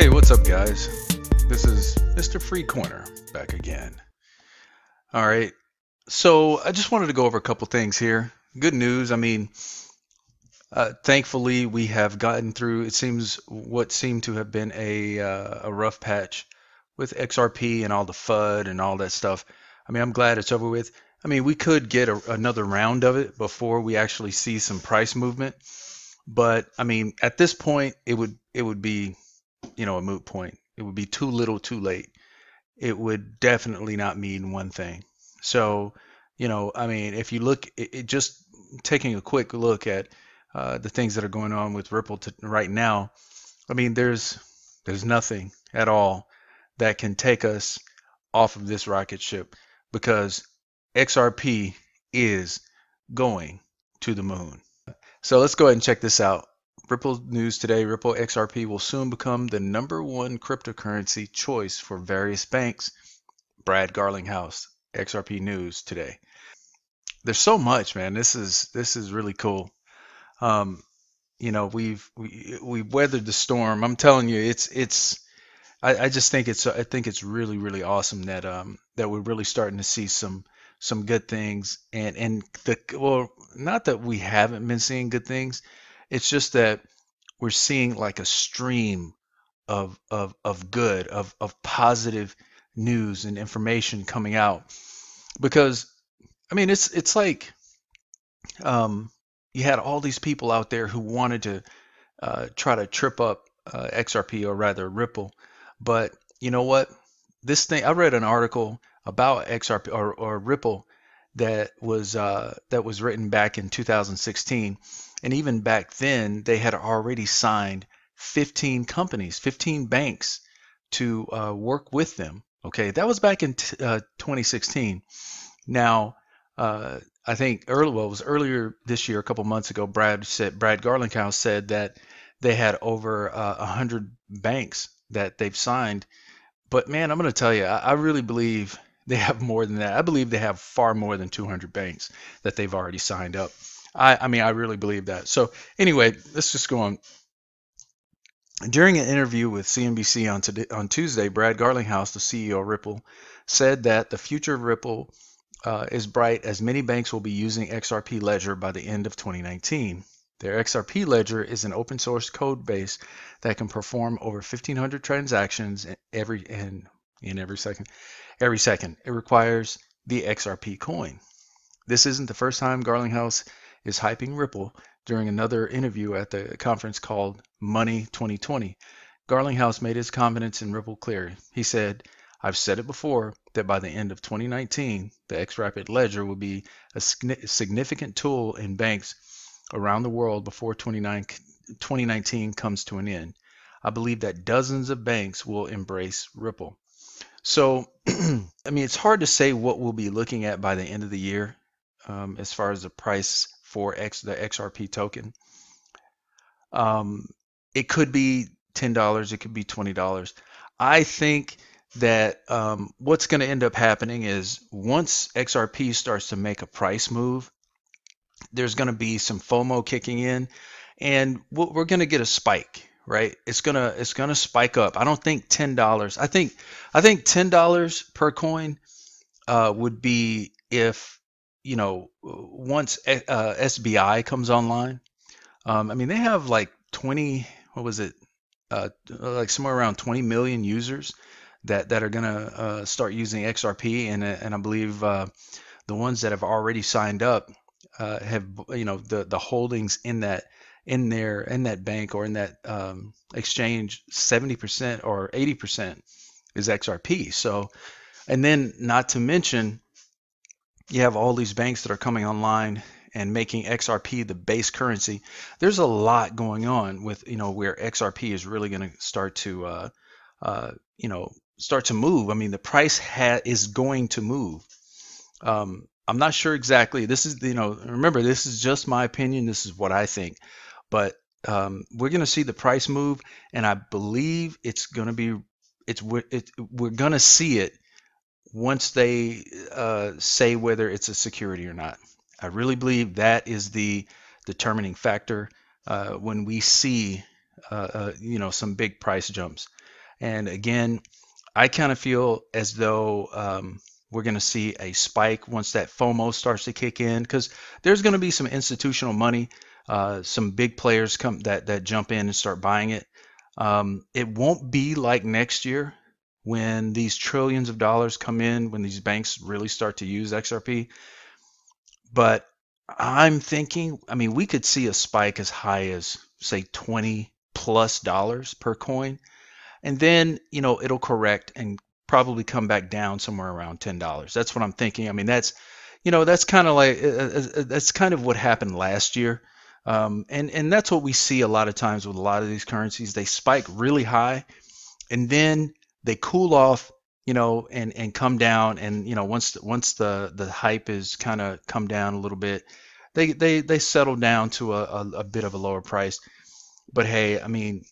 Hey, what's up, guys? This is Mr. Free Corner back again. All right, so I just wanted to go over a couple things here. Good news. Thankfully, we have gotten through. It seems what seemed to have been a rough patch with XRP and all the FUD and all that stuff. I'm glad it's over with. We could get another round of it before we actually see some price movement, but at this point, it would be a moot point. It would be too little, too late. It would definitely not mean one thing. So, if you look, just taking a quick look at the things that are going on with Ripple right now, there's nothing at all that can take us off of this rocket ship because XRP is going to the moon. So let's go ahead and check this out. Ripple news today, Ripple XRP will soon become the #1 cryptocurrency choice for various banks. Brad Garlinghouse, XRP news today. There's so much, man. This is really cool. We've weathered the storm. I'm telling you, I just think it's really, really awesome that we're really starting to see some good things, and not that we haven't been seeing good things. It's just that we're seeing like a stream of good, of positive news and information coming out. Because it's like you had all these people out there who wanted to try to trip up XRP, or rather Ripple. But you know what? This thing, I read an article about XRP or Ripple that was written back in 2016. And even back then, they had already signed 15 companies, 15 banks to work with them. Okay, that was back in 2016. Now, I think it was earlier this year, a couple months ago, Brad Garlinghouse said that they had over 100 banks that they've signed. But man, I'm going to tell you, I really believe they have more than that. I believe they have far more than 200 banks that they've already signed up. I really believe that. So anyway, let's just go on. During an interview with CNBC on Tuesday, Brad Garlinghouse, the CEO of Ripple, said that the future of Ripple is bright as many banks will be using XRP Ledger by the end of 2019. Their XRP Ledger is an open source code base that can perform over 1,500 transactions every second. Every second, it requires the XRP coin. This isn't the first time Garlinghouse is hyping Ripple. During another interview at the conference called Money 2020, Garlinghouse made his confidence in Ripple clear. He said, "I've said it before that by the end of 2019, the XRP Ledger will be a significant tool in banks around the world before 2019 comes to an end. I believe that dozens of banks will embrace Ripple." So, it's hard to say what we'll be looking at by the end of the year as far as the price for the XRP token. It could be $10, it could be $20. I think that what's going to end up happening is once XRP starts to make a price move, there's going to be some FOMO kicking in, and we're going to get a spike, right? It's gonna spike up. I don't think $10. I think $10 per coin would be if once SBI comes online. They have like 20, what was it? Like somewhere around 20 million users that are gonna start using XRP, and I believe the ones that have already signed up have the holdings in that bank or in that exchange, 70% or 80% is XRP. So, and then not to mention, you have all these banks that are coming online and making XRP the base currency. There's a lot going on with where XRP is really going to start to move. The price is going to move. I'm not sure exactly. This is remember, this is just my opinion. This is what I think, but we're going to see the price move, and I believe we're going to see it once they say whether it's a security or not. I really believe that is the determining factor when we see some big price jumps. And again, I kind of feel as though we're going to see a spike once that FOMO starts to kick in, because there's going to be some institutional money, some big players come that jump in and start buying it. It won't be like next year when these trillions of dollars come in, when these banks really start to use XRP. But I'm thinking, I mean, we could see a spike as high as say $20+ per coin. And then, it'll correct and probably come back down somewhere around $10. That's what I'm thinking. I mean, that's kind of like, that's kind of what happened last year. And that's what we see a lot of times with a lot of these currencies. They spike really high and then they cool off, and come down. And, once the hype is kind of come down a little bit, they settle down to a bit of a lower price. But hey, I mean,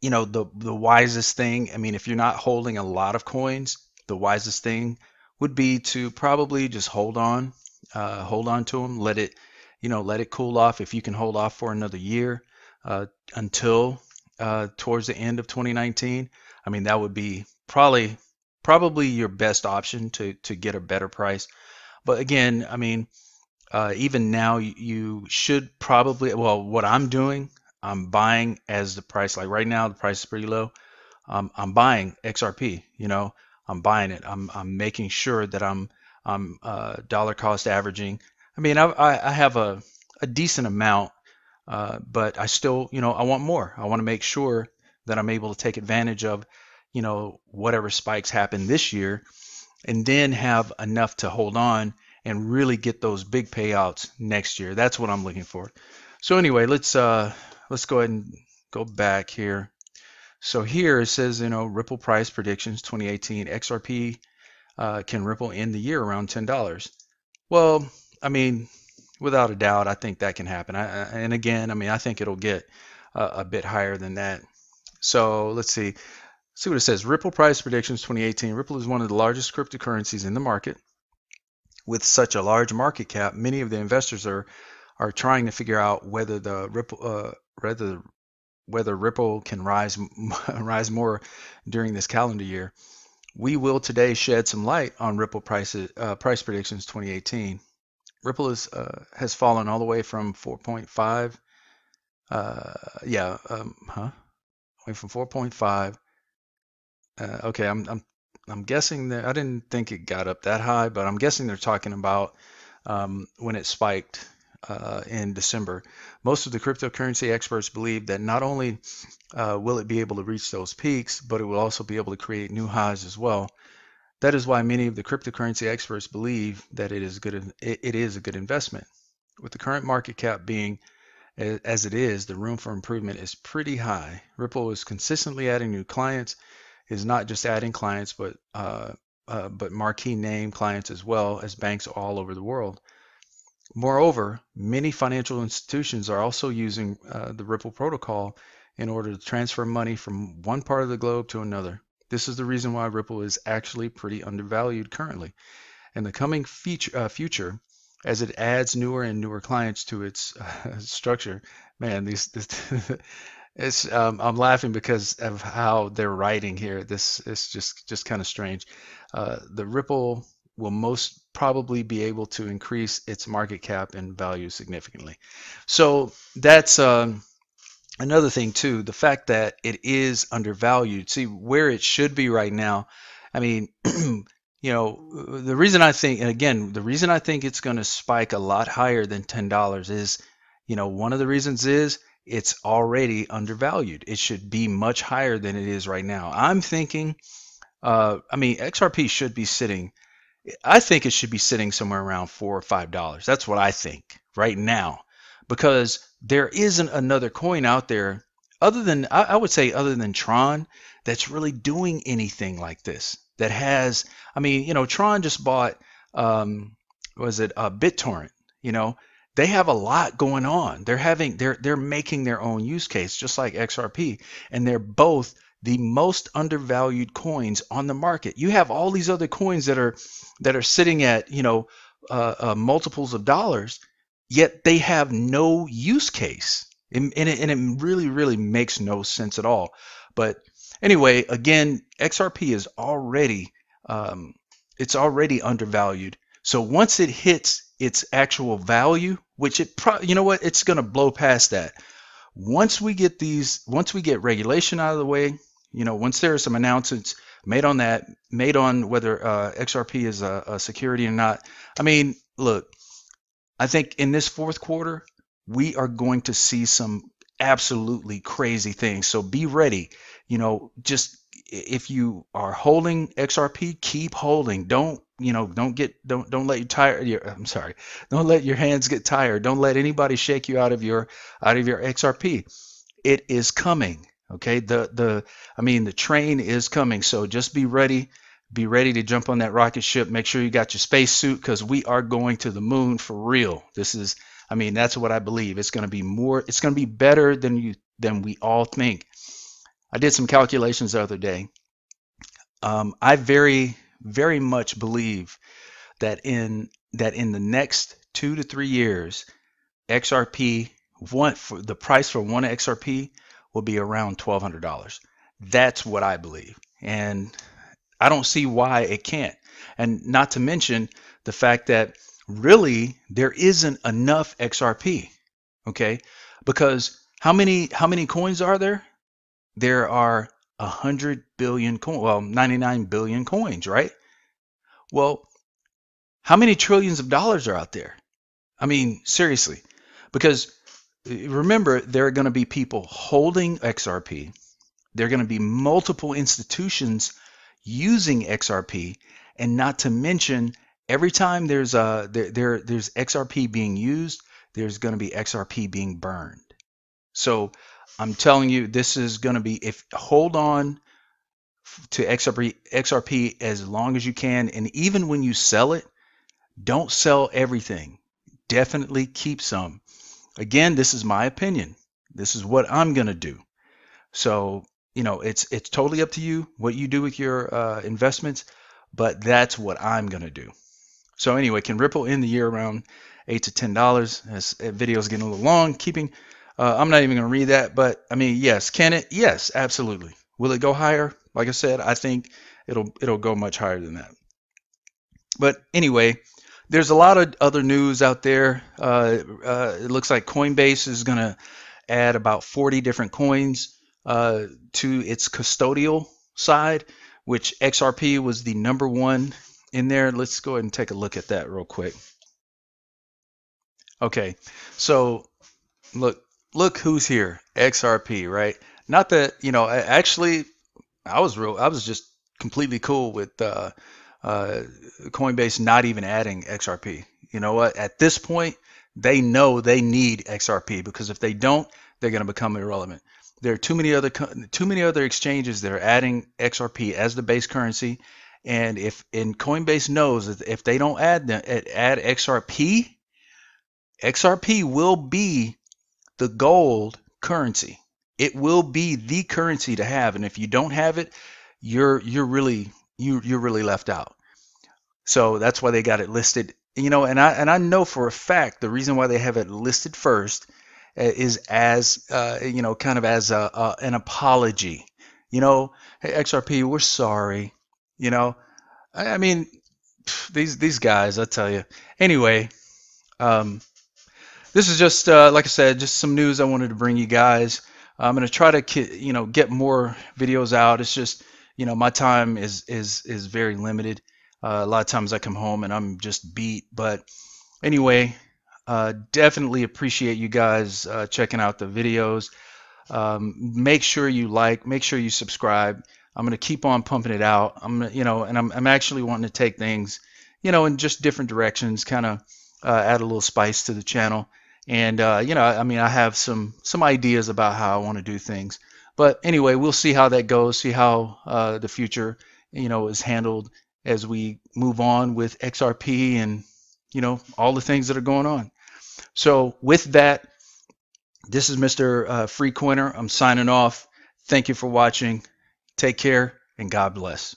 the wisest thing, I mean, if you're not holding a lot of coins, the wisest thing would be to probably just hold on to them, let it cool off. If you can hold off for another year, until towards the end of 2019, I mean, that would be probably your best option to get a better price. But again, I mean, even now, you should probably, well, what I'm doing, I'm buying as the price, like right now, the price is pretty low. I'm buying XRP, I'm buying it. I'm making sure that I'm dollar cost averaging. I mean, I have a decent amount, but I still, I want more. I want to make sure that I'm able to take advantage of, whatever spikes happen this year, and then have enough to hold on and really get those big payouts next year. That's what I'm looking for. So anyway, let's go ahead and go back here. So here it says, Ripple price predictions 2018, XRP can Ripple end the year around $10. Well, I mean, without a doubt, I think that can happen. And again, I mean, I think it'll get a bit higher than that. So let's see what it says. Ripple price predictions 2018. Ripple is one of the largest cryptocurrencies in the market. With such a large market cap, many of the investors are trying to figure out whether the Ripple whether Ripple can rise more during this calendar year. We will today shed some light on Ripple price predictions 2018. Ripple has fallen all the way from 4.5. Went from 4.5. Okay, I'm guessing that I didn't think it got up that high, but I'm guessing they're talking about when it spiked in December. Most of the cryptocurrency experts believe that not only will it be able to reach those peaks, but it will also be able to create new highs as well. That is why many of the cryptocurrency experts believe that it is a good investment. With the current market cap being as it is, the room for improvement is pretty high. Ripple is consistently adding new clients. Is not just adding clients, but marquee name clients as well as banks all over the world. Moreover, many financial institutions are also using the Ripple protocol in order to transfer money from one part of the globe to another. This is the reason why Ripple is actually pretty undervalued currently. In the coming future, as it adds newer and newer clients to its structure, man, I'm laughing because of how they're writing here. This is just kind of strange. The Ripple will most probably be able to increase its market cap and value significantly. So that's another thing too, the fact that it is undervalued. See where it should be right now. I mean, the reason I think, and again, the reason I think it's going to spike a lot higher than $10 is, one of the reasons is it's already undervalued. It should be much higher than it is right now. I'm thinking, XRP should be sitting, I think it should be sitting somewhere around $4 or $5. That's what I think right now, because there isn't another coin out there other than, I would say, other than Tron, that's really doing anything like this. That has, Tron just bought, BitTorrent, they have a lot going on. They're making their own use case, just like XRP, and they're both the most undervalued coins on the market. You have all these other coins that are sitting at multiples of dollars, yet they have no use case, and it really makes no sense at all. But Anyway, again, XRP is already it's already undervalued. So once it hits its actual value, which you know what, it's going to blow past that. Once we get regulation out of the way, you know, once there are some announcements made on that, made on whether XRP is a security or not. I mean, look, I think in this fourth quarter, we are going to see some absolutely crazy things. So be ready. You know, just if you are holding XRP, keep holding. Don't let you tire. I'm sorry. Don't let your hands get tired. Don't let anybody shake you out of your XRP. It is coming. Okay. I mean, the train is coming. So just be ready. Be ready to jump on that rocket ship. Make sure you got your space suit, because we are going to the moon for real. I mean, that's what I believe. It's going to be more. It's going to be better than we all think. I did some calculations the other day. I very much believe that in the next 2 to 3 years, XRP for the price for one XRP will be around $1,200. That's what I believe, and I don't see why it can't. And not to mention the fact that really there isn't enough XRP. Okay, because how many coins are there? There are 100 billion coins. Well, 99 billion coins, right? Well, how many trillions of dollars are out there? I mean, seriously, because remember, there are going to be people holding XRP. There are going to be multiple institutions using XRP, and not to mention every time there's XRP being used, there's going to be XRP being burned. So I'm telling you, this is going to be, if hold on to XRP as long as you can, and even when you sell it, don't sell everything. Definitely keep some. Again, this is my opinion. This is what I'm going to do. So, you know, it's totally up to you what you do with your investments, but that's what I'm going to do. So anyway, can Ripple end the year around $8 to $10? This video is getting a little long. I'm not even going to read that, but I mean, yes, can it? Yes, absolutely. Will it go higher? Like I said, I think it'll go much higher than that. But anyway, there's a lot of other news out there. It looks like Coinbase is going to add about 40 different coins to its custodial side, which XRP was the #1 in there. Let's go ahead and take a look at that real quick. Okay, so look who's here, XRP, right? Not that, you know, actually I was just completely cool with Coinbase not even adding XRP. You know what? At this point, they know they need XRP, because if they don't, they're going to become irrelevant. There are too many other exchanges that are adding XRP as the base currency, and Coinbase knows that if they don't add XRP, XRP will be the gold currency. It will be the currency to have, and if you don't have it, you're really left out. So that's why they got it listed. You know, and I know for a fact the reason why they have it listed first is as you know, kind of as an apology. You know, hey, XRP, we're sorry. You know, I mean, these guys, I tell you. Anyway, this is just like I said, just some news I wanted to bring you guys. I'm gonna try to, you know, get more videos out. It's just, you know, my time is very limited. A lot of times I come home and I'm just beat. But anyway, definitely appreciate you guys checking out the videos. Make sure you like, make sure you subscribe. I'm gonna keep on pumping it out. You know, and I'm actually wanting to take things, you know, in just different directions, kind of add a little spice to the channel. And you know, I mean, I have some ideas about how I want to do things. But anyway, we'll see how that goes. See how the future, you know, is handled as we move on with XRP and, you know, all the things that are going on. So with that, this is Mr. Free Coiner. I'm signing off. Thank you for watching. Take care and God bless.